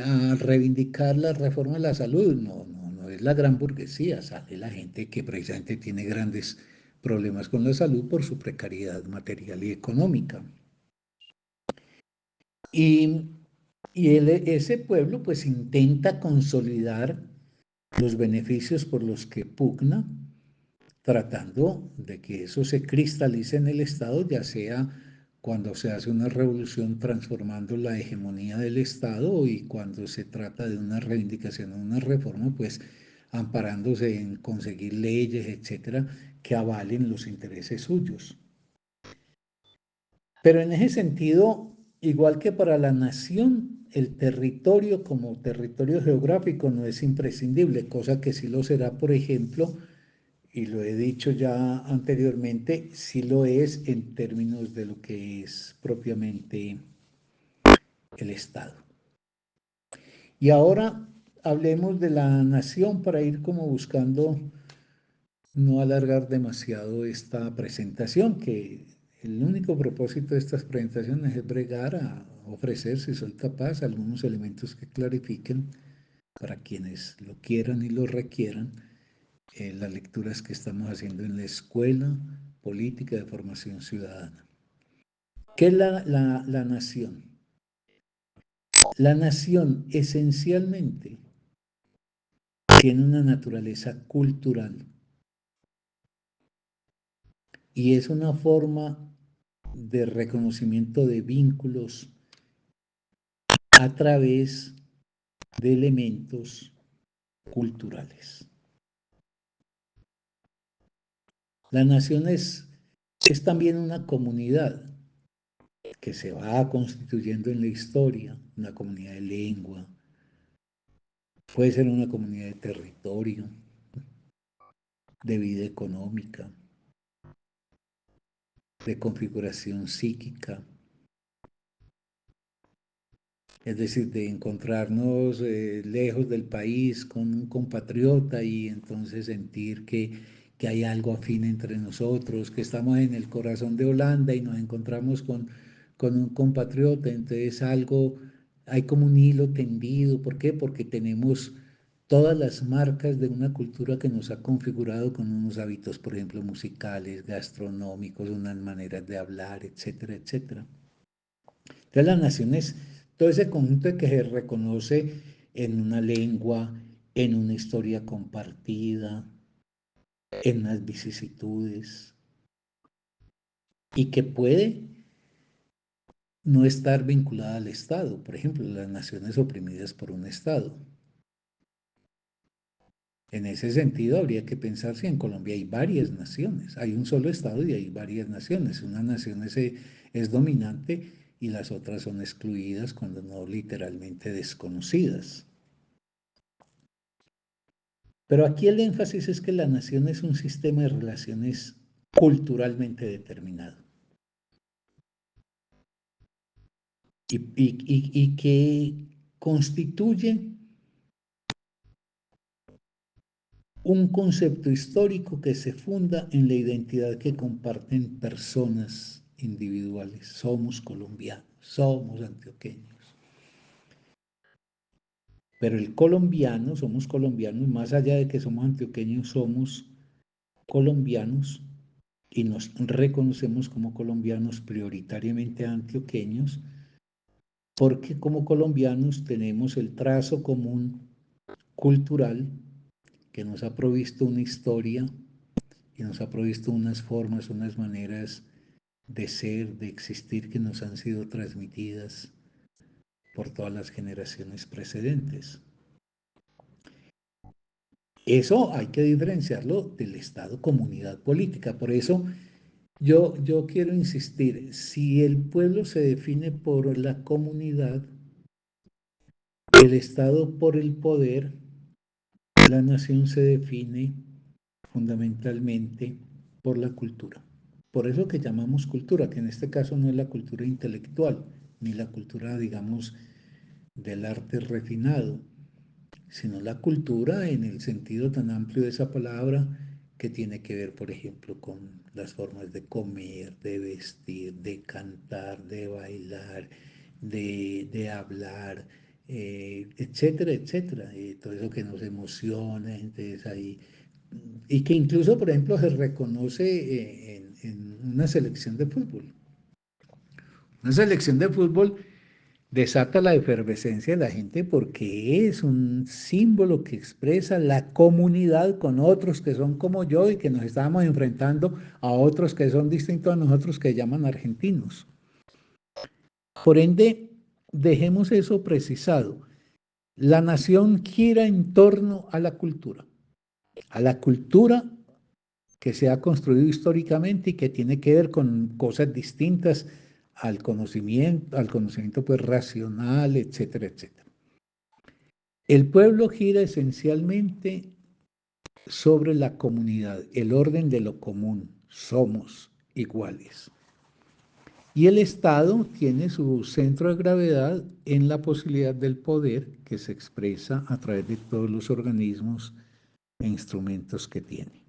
a reivindicar la reforma de la salud, no es la gran burguesía, sale la gente que precisamente tiene grandes problemas con la salud por su precariedad material y económica. Y, ese pueblo pues intenta consolidar los beneficios por los que pugna, tratando de que eso se cristalice en el Estado, ya sea cuando se hace una revolución transformando la hegemonía del Estado y cuando se trata de una reivindicación o una reforma, pues amparándose en conseguir leyes, etcétera, que avalen los intereses suyos. Pero en ese sentido, igual que para la nación, el territorio como territorio geográfico no es imprescindible, cosa que sí lo será, por ejemplo, y lo he dicho ya anteriormente, sí lo es en términos de lo que es propiamente el Estado. Y ahora hablemos de la nación para ir como buscando no alargar demasiado esta presentación, que el único propósito de estas presentaciones es bregar a ofrecer, si soy capaz, algunos elementos que clarifiquen para quienes lo quieran y lo requieran las lecturas que estamos haciendo en la Escuela Política de Formación Ciudadana. ¿Qué es la nación? La nación esencialmente tiene una naturaleza cultural y es una forma de reconocimiento de vínculos a través de elementos culturales. La nación es también una comunidad que se va constituyendo en la historia, una comunidad de lengua, puede ser una comunidad de territorio, de vida económica, de configuración psíquica, es decir, de encontrarnos lejos del país con un compatriota y entonces sentir que hay algo afín entre nosotros, que estamos en el corazón de Holanda y nos encontramos con un compatriota, entonces algo, hay como un hilo tendido, ¿por qué? Porque tenemos todas las marcas de una cultura que nos ha configurado con unos hábitos, por ejemplo, musicales, gastronómicos, unas maneras de hablar, etcétera, etcétera. Entonces las naciones, todo ese conjunto que se reconoce en una lengua, en una historia compartida, en unas vicisitudes, y que puede no estar vinculada al Estado, por ejemplo, las naciones oprimidas por un Estado. En ese sentido, habría que pensar si en Colombia hay varias naciones, hay un solo Estado y hay varias naciones. Una nación es dominante y las otras son excluidas, cuando no literalmente desconocidas. Pero aquí el énfasis es que la nación es un sistema de relaciones culturalmente determinado y que constituye un concepto histórico que se funda en la identidad que comparten personas individuales. Somos colombianos, somos antioqueños. Pero el colombiano, somos colombianos, más allá de que somos antioqueños, somos colombianos y nos reconocemos como colombianos prioritariamente antioqueños, porque como colombianos tenemos el trazo común cultural que nos ha provisto una historia y nos ha provisto unas formas, unas maneras de ser, de existir que nos han sido transmitidas por todas las generaciones precedentes. Eso hay que diferenciarlo del Estado comunidad política. Por eso yo quiero insistir, si el pueblo se define por la comunidad, el Estado por el poder, la nación se define fundamentalmente por la cultura. Por eso que llamamos cultura, que en este caso no es la cultura intelectual, ni la cultura, digamos, del arte refinado, sino la cultura en el sentido tan amplio de esa palabra, que tiene que ver, por ejemplo, con las formas de comer, de vestir, de cantar, de bailar, de hablar, etcétera, etcétera. Todo eso que nos emociona, entonces ahí, y que incluso, por ejemplo, se reconoce en una selección de fútbol. Una selección de fútbol desata la efervescencia de la gente porque es un símbolo que expresa la comunidad con otros que son como yo y que nos estábamos enfrentando a otros que son distintos a nosotros, que llaman argentinos. Por ende, dejemos eso precisado. La nación gira en torno a la cultura que se ha construido históricamente y que tiene que ver con cosas distintas al conocimiento pues racional, etcétera, etcétera. El pueblo gira esencialmente sobre la comunidad, el orden de lo común, somos iguales. Y el Estado tiene su centro de gravedad en la posibilidad del poder que se expresa a través de todos los organismos e instrumentos que tiene.